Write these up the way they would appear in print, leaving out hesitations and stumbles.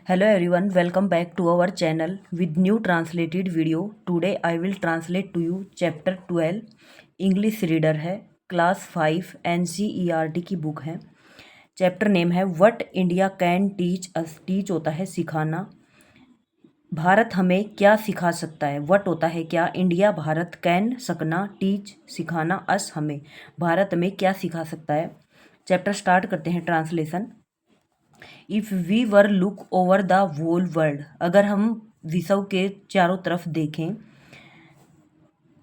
Hello everyone, welcome back to our channel with new translated video. Today I will translate to you chapter 12 English reader है, class 5 NCERT की book है। Chapter name है what India can teach us. Teach होता है सिखाना, भारत हमें क्या सिखा सकता है। व्हाट होता है क्या, इंडिया भारत, कैन सकना, टीच सिखाना, अस हमें, भारत हमें क्या सिखा सकता है। चैप्टर स्टार्ट करते हैं। Translation. If we were look over the whole world, अगर हम विश्व के चारों तरफ देखें,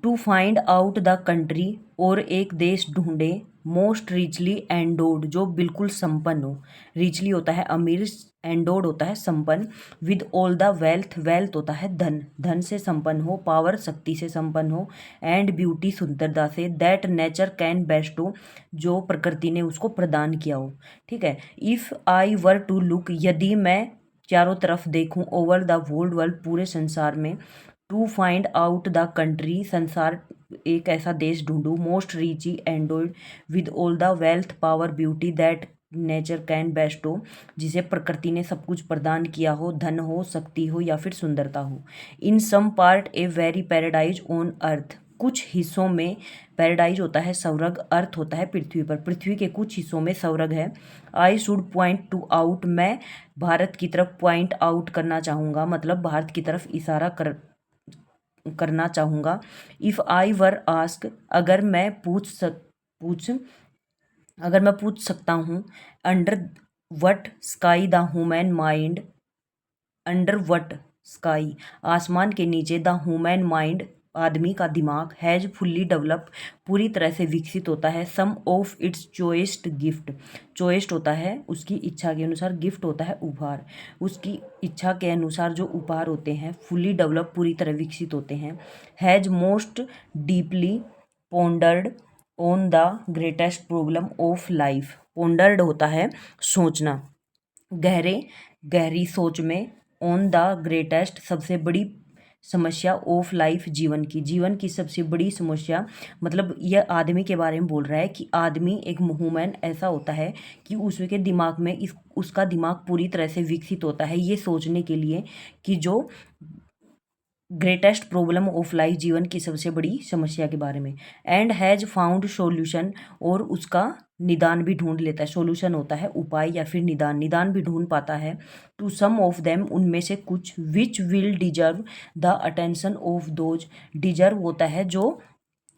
to find out the country, और एक देश ढूंढें, मोस्ट रिचली एंडोड, जो बिल्कुल संपन्न हो। रिचली होता है अमीर, एंडोड होता है संपन्न, with all the wealth, wealth होता है धन, धन से संपन्न हो, पावर शक्ति से संपन्न हो, एंड ब्यूटी सुंदरता से, दैट नेचर कैन बेस्ट हो, जो प्रकृति ने उसको प्रदान किया हो। ठीक है। If I were to look, यदि मैं चारों तरफ देखूं, ओवर द होल वर्ल्ड, पूरे संसार में, to find out the country, संसार एक ऐसा देश ढूंढूं, most richly endowed, with all the wealth, power, beauty, that nature can bestow, जिसे प्रकृति ने सब कुछ प्रदान किया हो, धन हो, शक्ति हो, या फिर सुंदरता हो। In some part a very paradise on earth, कुछ हिस्सों में पैराडाइज होता है स्वर्ग, अर्थ होता है पृथ्वी पर, पृथ्वी के कुछ हिस्सों में स्वर्ग है। I should point two out, मैं भारत की तरफ पॉइंट आउट करना चाहूँगा, मतलब भारत की तरफ इशारा करना चाहूँगा। इफ़ आई वर आस्क, अगर मैं पूछ सकता हूँ, under what sky the human mind, under what sky, आसमान के नीचे, द ह्यूमन माइंड, आदमी का दिमाग, हैज फुल्ली डेवलप, पूरी तरह से विकसित होता है, सम ऑफ इट्स चॉइस्ट गिफ्ट, चॉइस्ट होता है उसकी इच्छा के अनुसार, गिफ्ट होता है उपहार, उसकी इच्छा के अनुसार जो उपहार होते हैं, फुल्ली डेवलप पूरी तरह विकसित होते हैं। Has most deeply pondered on the greatest problem of life, pondered होता है सोचना, गहरी सोच में, ऑन द ग्रेटेस्ट, सबसे बड़ी समस्या, ऑफ लाइफ, जीवन की सबसे बड़ी समस्या, मतलब यह आदमी के बारे में बोल रहा है कि आदमी एक ह्यूमन ऐसा होता है कि उसके दिमाग में उसका दिमाग पूरी तरह से विकसित होता है ये सोचने के लिए कि जो ग्रेटेस्ट प्रॉब्लम ऑफ लाइफ, जीवन की सबसे बड़ी समस्या के बारे में, एंड हैज़ फाउंड सॉल्यूशन, और उसका निदान भी ढूंढ लेता है। सॉल्यूशन होता है उपाय या फिर निदान, निदान भी ढूंढ पाता है। टू सम ऑफ देम, उनमें से कुछ, which will deserve the attention of those, deserve होता है जो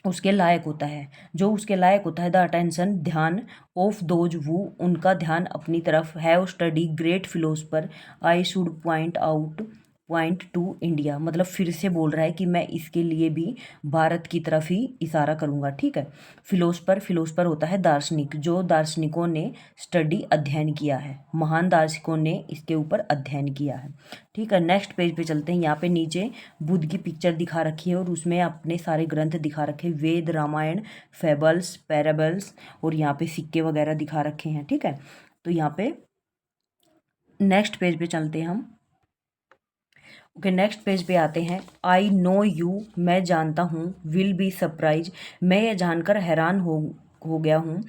उसके लायक होता है, जो उसके लायक होता है, द अटेंशन ध्यान, ऑफ दोज वो, उनका ध्यान अपनी तरफ, have study great philosopher, I should point two India, मतलब फिर से बोल रहा है कि मैं इसके लिए भी भारत की तरफ ही इशारा करूँगा। ठीक है। फिलोसफर होता है दार्शनिक, जो दार्शनिकों ने स्टडी अध्ययन किया है, महान दार्शनिकों ने इसके ऊपर अध्ययन किया है। ठीक है। नेक्स्ट पेज पे चलते हैं। यहाँ पे नीचे बुद्ध की पिक्चर दिखा रखी है और उसमें अपने सारे ग्रंथ दिखा रखे हैं, वेद, रामायण, फेबल्स, पैराबल्स, और यहाँ पे सिक्के वगैरह दिखा रखे हैं। ठीक है। तो यहाँ पे नेक्स्ट पेज पे चलते हैं हम। ओके, नेक्स्ट पेज पे आते हैं। आई नो यू, मैं जानता हूँ, विल बी सरप्राइज, मैं ये जानकर हैरान हो गया हूँ,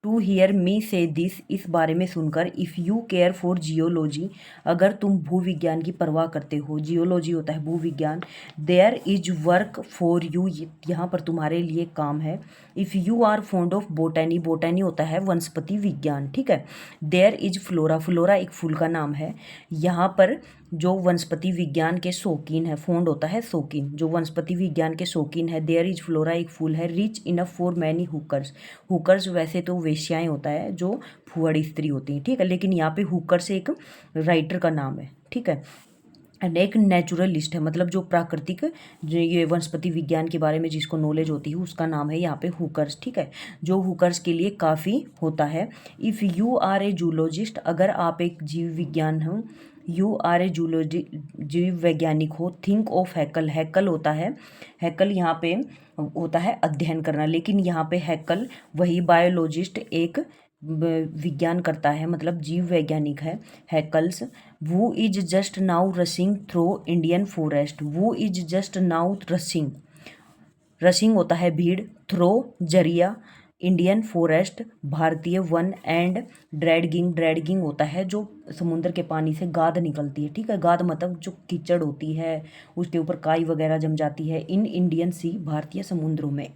टू हियर मी से दिस, इस बारे में सुनकर, if you care for geology, अगर तुम भूविज्ञान की परवाह करते हो, जियोलॉजी होता है भूविज्ञान, there is work for you, यहाँ पर तुम्हारे लिए काम है। If you are fond of botany, botany होता है वनस्पति विज्ञान। ठीक है। देयर इज फ्लोरा, फ्लोरा एक फूल का नाम है। यहाँ पर जो वनस्पति विज्ञान के शौकीन है, फोंड होता है शौकीन, जो वनस्पति विज्ञान के शौकीन है, देयर इज फ्लोरा एक फूल है, rich enough for many hookers, hookers वैसे तो वेश्याएं होता है जो फुहड़ी स्त्री होती हैं। ठीक है। लेकिन यहाँ पे हुकर्स एक राइटर का नाम है। ठीक है। एंड एक नेचुरलिस्ट है, मतलब जो प्राकृतिक, जो ये वनस्पति विज्ञान के बारे में जिसको नॉलेज होती है उसका नाम है यहाँ पे हुकर्स। ठीक है। जो हुकर्स के लिए काफ़ी होता है। If you are a zoologist, अगर आप एक जीव विज्ञान हो, यू आर ए जूलॉजी, जीव वैज्ञानिक हो, थिंक ऑफ हैकल, हैकल होता है, हैकल यहाँ पे होता है अध्ययन करना, लेकिन यहाँ पे हैकल वही बायोलॉजिस्ट एक विज्ञान करता है, मतलब जीव वैज्ञानिक है हैकल्स। वो is just now rushing through Indian forest, वो is just now rushing, rushing होता है भीड़, थ्रो जरिया, इंडियन फॉरेस्ट, भारतीय वन एंड ड्रैगिंग, ड्रैगिंग होता है जो समुद्र के पानी से गाद निकलती है, ठीक है। गाद मतलब जो कीचड़ होती है, उसके ऊपर काई वगैरह जम जाती है, इन इंडियन सी, भारतीय समुद्रों में।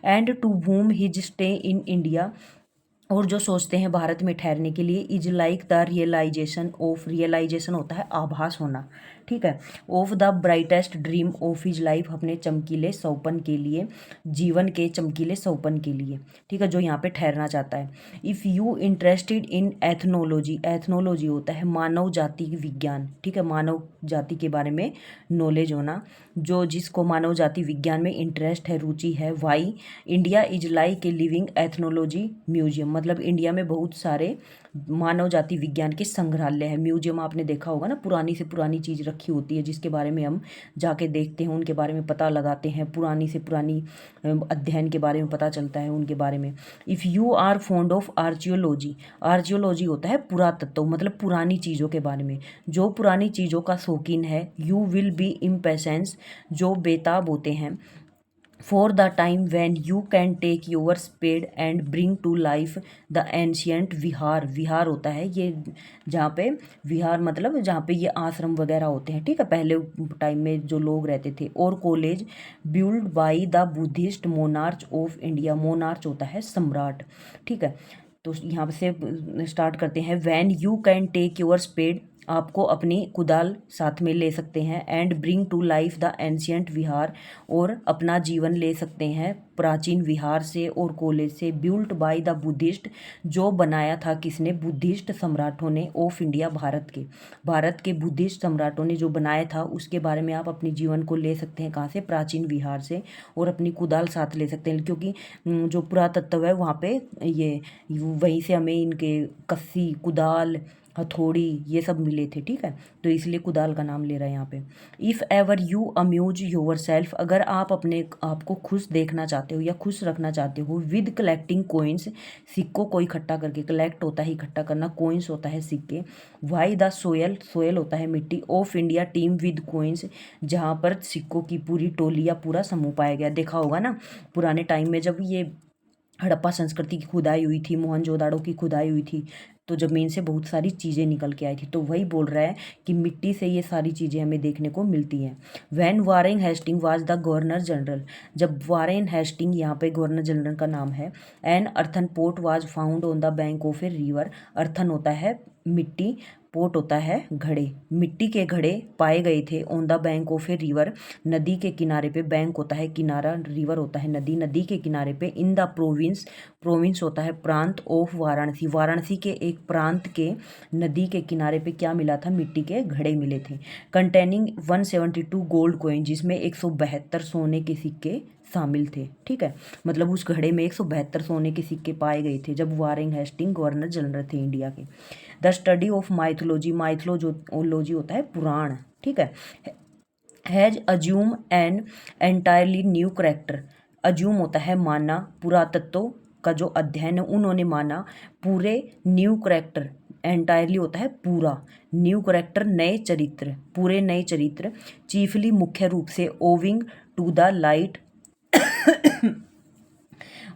And to whom his stay in India, और जो सोचते हैं भारत में ठहरने के लिए, is like the realisation of, realisation होता है आभास होना, ठीक है, of the brightest dream of his life, अपने चमकीले सौपन के लिए, जीवन के चमकीले सौपन के लिए, ठीक है, जो यहाँ पे ठहरना चाहता है। If you interested in ethnology, ethnology होता है मानव जाति विज्ञान, ठीक है, मानव जाति के बारे में नॉलेज होना, जो जिसको मानव जाति विज्ञान में इंटरेस्ट है, रुचि है। Why India is like a living ethnology museum, मतलब इंडिया में बहुत सारे मानव जाति विज्ञान के संग्रहालय है। म्यूजियम आपने देखा होगा ना, पुरानी से पुरानी चीज़ रखी होती है जिसके बारे में हम जाके देखते हैं, उनके बारे में पता लगाते हैं, पुरानी से पुरानी अध्ययन के बारे में पता चलता है उनके बारे में। If you are fond of archaeology, archaeology होता है पुरातत्व, मतलब पुरानी चीज़ों के बारे में, जो पुरानी चीज़ों का शौकीन है। यू विल बी इम्पेशेंस, जो बेताब होते हैं। For the time when you can take your spade and bring to life the ancient vihar, विहार होता है ये जहाँ पे, विहार मतलब जहाँ पे ये आश्रम वगैरह होते हैं, ठीक है, पहले टाइम में जो लोग रहते थे। और college build by the Buddhist monarch of India, monarch होता है सम्राट, ठीक है। तो यहाँ से स्टार्ट करते हैं। When you can take your spade, आपको अपनी कुदाल साथ में ले सकते हैं। And bring to life the ancient vihar, और अपना जीवन ले सकते हैं प्राचीन विहार से और कॉलेज से। बिल्ट बाय द बुद्धिस्ट, जो बनाया था किसने, बुद्धिस्ट सम्राटों ने, ऑफ इंडिया, भारत के, भारत के बुद्धिस्ट सम्राटों ने जो बनाया था उसके बारे में आप अपने जीवन को ले सकते हैं। कहाँ से, प्राचीन विहार से, और अपनी कुदाल साथ ले सकते हैं, क्योंकि जो पुरातत्व है वहाँ पे ये वहीं से हमें इनके कस्सी, कुदाल, हथौड़ी ये सब मिले थे, ठीक है, तो इसलिए कुदाल का नाम ले रहा है यहाँ पे। If ever you amuse yourself, अगर आप अपने आप को खुश देखना चाहते हो या खुश रखना चाहते हो, विद कलेक्टिंग कोइंस, सिक्कों को इकट्ठा करके, कलेक्ट होता है इकट्ठा करना, कोइंस होता है सिक्के। वाई द सोयल, सोयल होता है मिट्टी, of India team with coins, जहाँ पर सिक्कों की पूरी टोली या पूरा समूह पाया गया। देखा होगा ना पुराने टाइम में जब ये हड़प्पा संस्कृति की खुदाई हुई थी, मोहनजोदाड़ो की खुदाई हुई थी, तो ज़मीन से बहुत सारी चीज़ें निकल के आई थी, तो वही बोल रहा है कि मिट्टी से ये सारी चीज़ें हमें देखने को मिलती हैं। When Warren Hastings was the governor general, जब वारेन हेस्टिंग यहाँ पे गवर्नर जनरल का नाम है। An earthen pot was found on the bank of a river, earthen होता है मिट्टी, पोट होता है घड़े, मिट्टी के घड़े पाए गए थे on the bank of a river, नदी के किनारे पे, बैंक होता है किनारा, रिवर होता है नदी, नदी के किनारे पे। इन द प्रोविंस, प्रोविंस होता है प्रांत, ऑफ वाराणसी, वाराणसी के एक प्रांत के नदी के किनारे पे क्या मिला था, मिट्टी के घड़े मिले थे। कंटेनिंग 172 गोल्ड कॉइन, जिसमें 172 सोने के सिक्के शामिल थे, ठीक है, मतलब उस घड़े में 172 सोने के सिक्के पाए गए थे जब वारेन हेस्टिंग गवर्नर जनरल थे इंडिया के। The study of mythology, mythology होता है पुराण, ठीक है। Has assume an entirely new character, assume होता है माना, पुरातत्व का जो अध्ययन है उन्होंने माना, पूरे न्यू करेक्टर, एंटायरली होता है पूरा, न्यू करेक्टर नए चरित्र, पूरे नए चरित्र। चीफली मुख्य रूप से, owing to the light,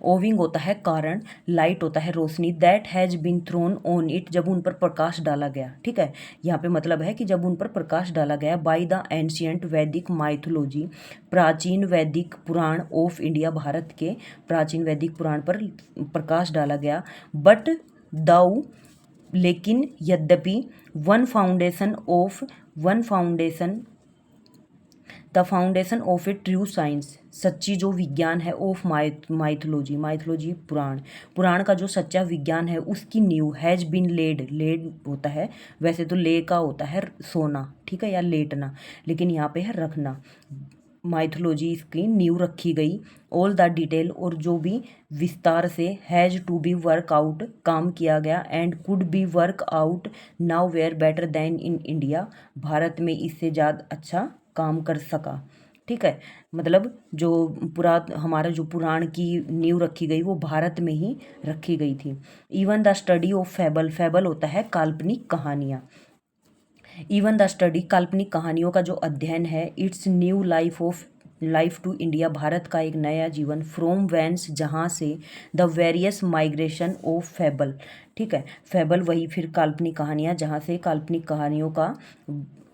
owing होता है कारण, लाइट होता है रोशनी, that has been thrown on it, जब उन पर प्रकाश डाला गया, ठीक है, यहाँ पे मतलब है कि जब उन पर प्रकाश डाला गया। बाय द एंशियंट वैदिक माइथोलॉजी, प्राचीन वैदिक पुराण ऑफ इंडिया, भारत के प्राचीन वैदिक पुराण पर प्रकाश डाला गया। बट दाउ, लेकिन यद्यपि, one foundation the foundation of A true science, सच्ची जो विज्ञान है, ऑफ माइथोलॉजी, माइथोलॉजी पुराण, पुराण का जो सच्चा विज्ञान है उसकी नींव, हैज बीन लेड, लेड होता है, वैसे तो ले का होता है सोना, ठीक है, या लेटना, लेकिन यहाँ पे है रखना, माइथोलॉजी इसकी नींव रखी गई। ऑल द डिटेल, और जो भी विस्तार से, has to be work out, काम किया गया, and could be work out now where better than in India, भारत में इससे ज़्यादा अच्छा काम कर सका, ठीक है, मतलब जो हमारा जो पुराण की नींव रखी गई वो भारत में ही रखी गई थी। इवन द स्टडी ऑफ फैबल, फैबल होता है काल्पनिक कहानियाँ, इवन द स्टडी, काल्पनिक कहानियों का जो अध्ययन है, it's new life of life to India, भारत का एक नया जीवन, फ्रॉम वेंस, जहाँ से, the various migration of fable, ठीक है, फेबल वही फिर काल्पनिक कहानियाँ, जहाँ से काल्पनिक कहानियों का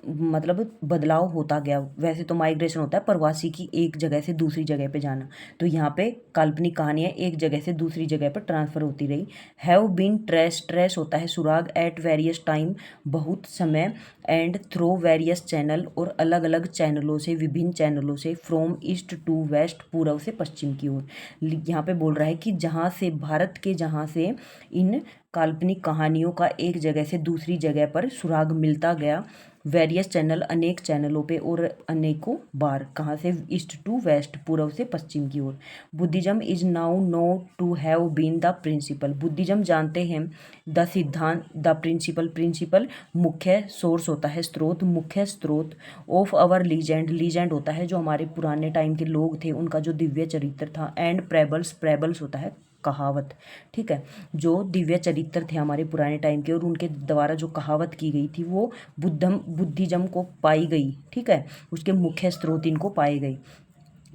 मतलब बदलाव होता गया। वैसे तो माइग्रेशन होता है प्रवासी की एक जगह से दूसरी जगह पे जाना, तो यहाँ पे काल्पनिक कहानियाँ एक जगह से दूसरी जगह पर ट्रांसफ़र होती रही। हैव बीन ट्रेस, ट्रेस होता है सुराग, एट वेरियस टाइम बहुत समय, एंड थ्रो वेरियस चैनल और अलग अलग चैनलों से, विभिन्न चैनलों से, फ्रॉम ईस्ट टू वेस्ट पूर्व से पश्चिम की ओर। यहाँ पे बोल रहा है कि जहाँ से भारत के, जहाँ से इन काल्पनिक कहानियों का एक जगह से दूसरी जगह पर सुराग मिलता गया, वेरियस चैनल अनेक चैनलों पे और अनेकों बार, कहाँ से, ईस्ट टू वेस्ट पूर्व से पश्चिम की ओर। Buddhism is now known to have been the principle, Buddhism जानते हैं, द सिद्धांत, द प्रिंसिपल, प्रिंसिपल मुख्य सोर्स होता है, स्रोत, मुख्य स्रोत, ऑफ आवर लीजेंड, लीजेंड होता है जो हमारे पुराने टाइम के लोग थे उनका जो दिव्य चरित्र था, एंड प्रेबल्स, प्रेबल्स होता है कहावत, ठीक है, जो दिव्य चरित्र थे हमारे पुराने टाइम के और उनके द्वारा जो कहावत की गई थी वो बुद्धिज्म को पाई गई, ठीक है, उसके मुख्य स्रोत इनको पाए गए।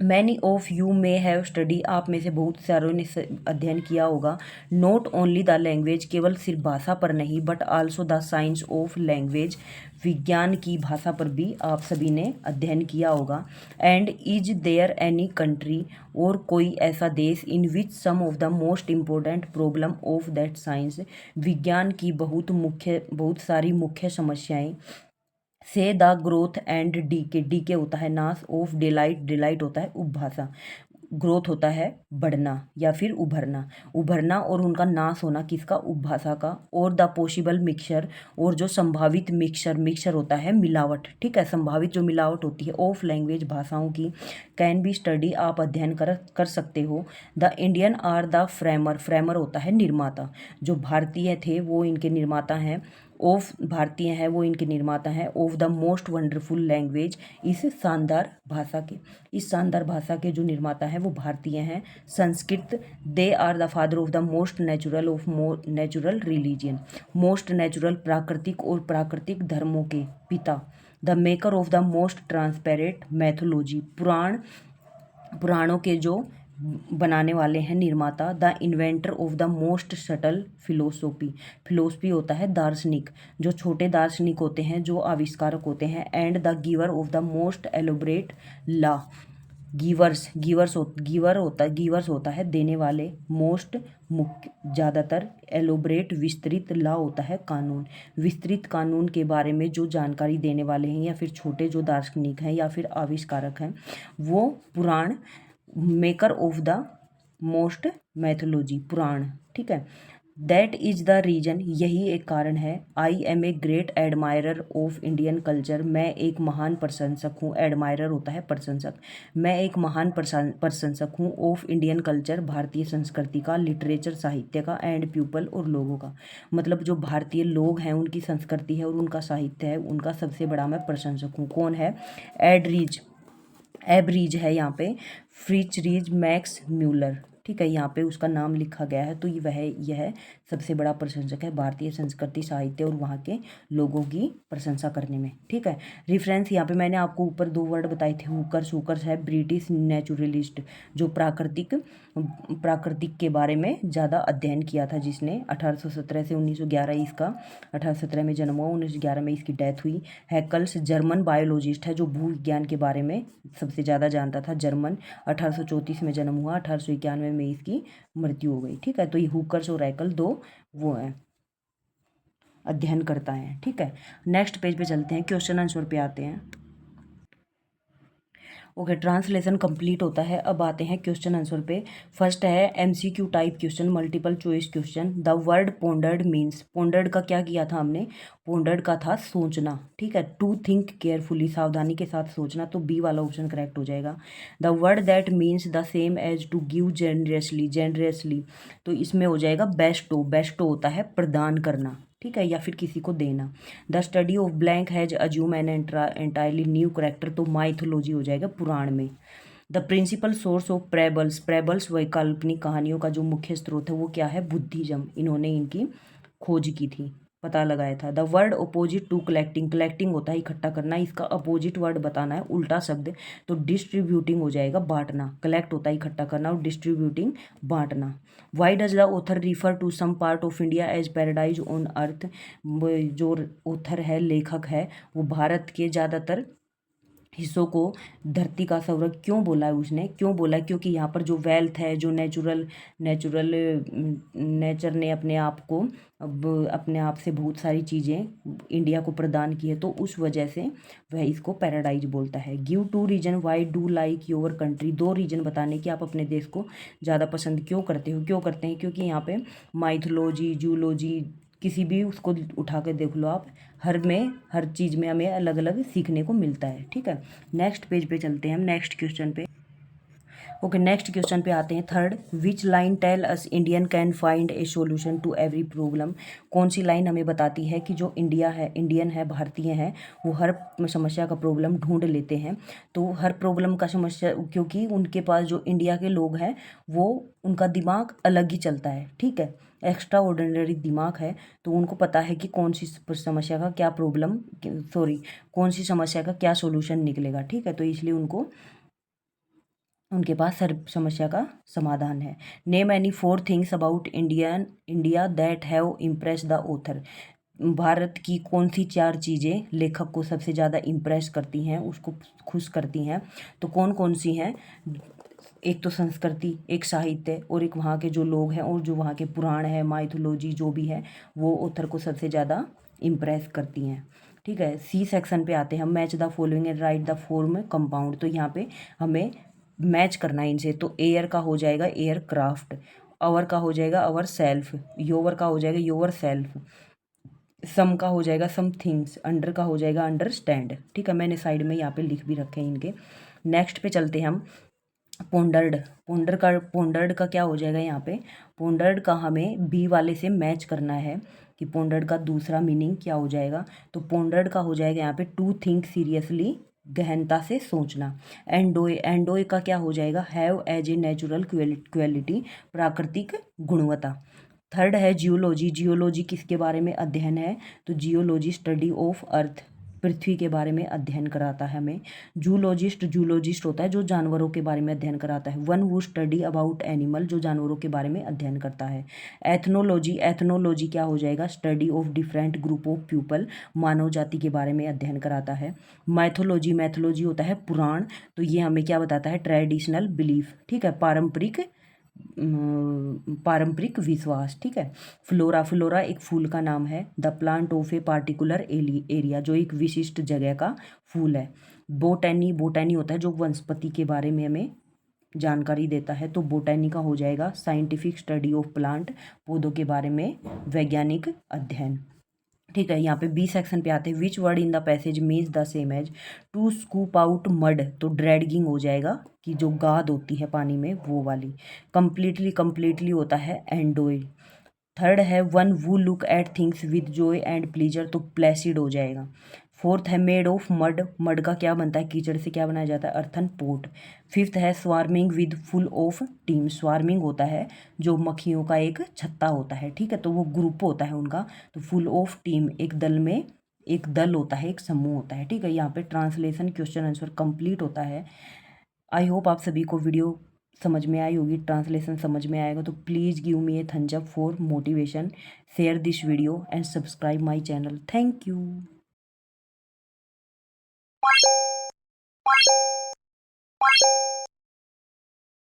Many of you may have study, आप में से बहुत सारों ने अध्ययन किया होगा, नॉट ओनली द लैंग्वेज, केवल सिर्फ भाषा पर नहीं, but also the science of language, विज्ञान की भाषा पर भी आप सभी ने अध्ययन किया होगा। And is there any country, और कोई ऐसा देश, in which some of the most important problem of that science, विज्ञान की बहुत सारी मुख्य समस्याएं, से the growth and decay, decay होता है नाश, ऑफ डिलाइट, डिलाइट होता है उपभाषा, ग्रोथ होता है बढ़ना या फिर उभरना, उभरना और उनका नाश होना किसका, उपभाषा का, और द पॉसिबल मिक्सचर, और जो संभावित मिक्सचर, मिक्सचर होता है मिलावट, ठीक है, संभावित जो मिलावट होती है, ऑफ लैंग्वेज, भाषाओं की, कैन बी स्टडी, आप अध्ययन कर सकते हो। The Indian are the framer, framer होता है निर्माता, जो भारतीय थे वो इनके निर्माता हैं, ऑफ, भारतीय हैं वो इनके निर्माता हैं, of the most wonderful language, इस शानदार भाषा के, इस शानदार भाषा के जो निर्माता हैं वो भारतीय हैं, Sanskrit, they are the father of the most natural of natural religion, most natural, प्राकृतिक और प्राकृतिक धर्मों के पिता, the maker of the most transparent mythology, पुराणों के जो बनाने वाले हैं निर्माता, the inventor of the most subtle philosophy, philosophy होता है दार्शनिक, जो छोटे दार्शनिक होते हैं, जो आविष्कारक होते हैं, and the giver of the most elaborate law, givers होता है देने वाले, मोस्ट मुख्य, ज़्यादातर, एलोबरेट विस्तृत, लॉ होता है कानून, विस्तृत कानून के बारे में जो जानकारी देने वाले हैं या फिर छोटे जो दार्शनिक हैं या फिर आविष्कारक हैं वो Purana, maker of the most mythology, Purana, ठीक है। दैट इज द रीजन, यही एक कारण है, I am a great admirer of Indian culture, मैं एक महान प्रशंसक हूँ, एडमायरर होता है प्रशंसक, मैं एक महान प्रशंसक हूँ, ऑफ इंडियन कल्चर, भारतीय संस्कृति का, लिटरेचर, साहित्य का, एंड पीपल, और लोगों का, मतलब जो भारतीय लोग हैं उनकी संस्कृति है और उनका साहित्य है उनका सबसे बड़ा मैं प्रशंसक हूँ। कौन है, एबरीज है यहाँ पे, फ्रिचरीज मैक्स म्यूलर, ठीक है, यहाँ पे उसका नाम लिखा गया है, तो यह सबसे बड़ा प्रशंसक है भारतीय संस्कृति, साहित्य और वहाँ के लोगों की प्रशंसा करने में, ठीक है। रेफरेंस यहाँ पे मैंने आपको ऊपर दो वर्ड बताए थे, हुकर्स है ब्रिटिश नेचुरलिस्ट, जो प्राकृतिक के बारे में ज़्यादा अध्ययन किया था, जिसने 1817 से 1911, इसका 1817 में जन्म हुआ, 1911 में इसकी डेथ हुई। हैकल्स जर्मन बायोलॉजिस्ट है जो भूविज्ञान के बारे में सबसे ज़्यादा जानता था, जर्मन, 1834 में जन्म हुआ, 1891 में इसकी मृत्यु हो गई, ठीक है। तो ये हुकर्स और हैकल दो वो हैं अध्ययन करता है, ठीक है। नेक्स्ट पेज पे चलते हैं, क्वेश्चन आंसर पे आते हैं। ओके, ट्रांसलेशन कंप्लीट होता है, अब आते हैं क्वेश्चन आंसर पे। फर्स्ट है MCQ type question, multiple choice question. The word pondered means, pondered का क्या किया था हमने, पोंडर्ड का था सोचना, ठीक है, टू थिंक केयरफुली, सावधानी के साथ सोचना, तो बी वाला ऑप्शन करेक्ट हो जाएगा। The word that means the same as to give generously, generously, तो इसमें हो जाएगा बेस्टो, बेस्टो होता है प्रदान करना, ठीक है, या फिर किसी को देना। The study of blank has assume an entirely new character, तो माइथोलॉजी हो जाएगा पुराण में। द प्रिंसिपल सोर्स ऑफ प्रेबल्स, प्रेबल्स वैकल्पिक कहानियों का जो मुख्य स्रोत है वो क्या है, बुद्धिज्म, इन्होंने इनकी खोज की थी, पता लगाया था। The word opposite to collecting, collecting होता है इकट्ठा करना, इसका अपोजिट वर्ड बताना है, उल्टा शब्द, तो डिस्ट्रीब्यूटिंग हो जाएगा बांटना। कलेक्ट होता है इकट्ठा करना और डिस्ट्रीब्यूटिंग बांटना। Why does the author refer to some part of India as paradise on earth, जो ऑथर है लेखक है वो भारत के ज़्यादातर हिस्सों को धरती का स्वर्ग क्यों बोला है, उसने क्यों बोला है, क्योंकि यहाँ पर जो वेल्थ है, जो नेचुरल नेचर ने अपने आप को अब अपने आप से बहुत सारी चीज़ें इंडिया को प्रदान की है, तो उस वजह से वह इसको पैराडाइज बोलता है। Give two reason why do like your country, दो रीजन बताने कि आप अपने देश को ज़्यादा पसंद क्यों करते हो, क्यों करते हैं, क्योंकि यहाँ पे माइथोलॉजी, जूलॉजी, किसी भी उसको उठा के देख लो आप, हर चीज़ में हमें अलग अलग सीखने को मिलता है। ठीक है, नेक्स्ट पेज पे चलते हैं हम, नेक्स्ट क्वेश्चन पे। ओके, नेक्स्ट क्वेश्चन पे आते हैं। Third, which line tell us Indian can find a solution to every problem, कौन सी लाइन हमें बताती है कि जो इंडियन है, भारतीय हैं, वो हर समस्या का प्रॉब्लम ढूंढ लेते हैं। तो हर प्रॉब्लम का समस्या, क्योंकि उनके पास जो इंडिया के लोग हैं वो उनका दिमाग अलग ही चलता है। ठीक है, एक्स्ट्रा ऑर्डिनरी दिमाग है, तो उनको पता है कि कौन सी समस्या का क्या कौन सी समस्या का क्या सोल्यूशन निकलेगा। ठीक है, तो इसलिए उनके पास हर समस्या का समाधान है। Name any 4 things about India that have impress the author, Bharat की कौन सी 4 चीज़ें लेखक को सबसे ज़्यादा इम्प्रेस करती हैं, उसको खुश करती हैं, तो कौन कौन सी हैं। एक तो संस्कृति, एक साहित्य, और एक वहाँ के जो लोग हैं, और जो वहाँ के पुराण है, माइथोलॉजी जो भी है, वो ऑथर को सबसे ज़्यादा इम्प्रेस करती हैं। ठीक है, सी सेक्शन पे आते हैं हम। Match the following and right the form compound, तो यहाँ पे हमें मैच करना है इनसे। तो एयर का हो जाएगा एयर क्राफ्ट, अवर का हो जाएगा अवर सेल्फ, योवर का हो जाएगा योवर सेल्फ, सम का हो जाएगा सम थिंग्स, अंडर का हो जाएगा अंडरस्टैंड। ठीक है, मैंने साइड में यहाँ पे लिख भी रखे हैं इनके। नेक्स्ट पे चलते हैं हम। पोंडर्ड का क्या हो जाएगा यहाँ पे, पोंडर्ड का हमें बी वाले से मैच करना है कि पोंडर्ड का दूसरा मीनिंग क्या हो जाएगा। तो पोंडर्ड का हो जाएगा यहाँ पे टू थिंक सीरियसली, गहनता से सोचना। एंडोए का क्या हो जाएगा, have as a natural quality, प्राकृतिक गुणवत्ता। थर्ड है जियोलॉजी, जियोलॉजी किसके बारे में अध्ययन है, तो जियोलॉजी स्टडी ऑफ अर्थ, पृथ्वी के बारे में अध्ययन कराता है हमें। जूलॉजिस्ट होता है जो जानवरों के बारे में अध्ययन कराता है। वन वो स्टडी अबाउट एनिमल, जो जानवरों के बारे में अध्ययन करता है। एथनोलॉजी क्या हो जाएगा, study of different group of people, मानव जाति के बारे में अध्ययन कराता है। मैथोलॉजी होता है पुराण, तो ये हमें क्या बताता है, ट्रेडिशनल बिलीफ। ठीक है, पारंपरिक विश्वास। ठीक है, फ्लोरा एक फूल का नाम है। The plant of a particular area, जो एक विशिष्ट जगह का फूल है। बोटैनी होता है जो वनस्पति के बारे में हमें जानकारी देता है, तो बोटैनी का हो जाएगा साइंटिफिक स्टडी ऑफ प्लांट, पौधों के बारे में वैज्ञानिक अध्ययन। ठीक है, यहाँ पे बी सेक्शन पे आते हैं। Which word in the passage means the same as to scoop out mud, तो ड्रैगिंग हो जाएगा कि जो गाद होती है पानी में वो वाली। कंप्लीटली होता है एंडोए। थर्ड है one who look at things with joy and pleasure, तो प्लेसिड हो जाएगा। फोर्थ है मेड ऑफ मड का क्या बनता है, कीचड़ से क्या बनाया जाता है, अर्थन पोट। फिफ्थ है swarming with full of team, swarming होता है जो मक्खियों का एक छत्ता होता है। ठीक है, तो वो ग्रुप होता है उनका। तो फुल ऑफ टीम, एक दल होता है, एक समूह होता है। ठीक है, यहाँ पे ट्रांसलेशन क्वेश्चन आंसर कंप्लीट होता है। आई होप आप सभी को वीडियो समझ में आई होगी, ट्रांसलेशन समझ में आएगा, तो please give me a thumbs up for motivation, share this video and subscribe my channel. Thank you.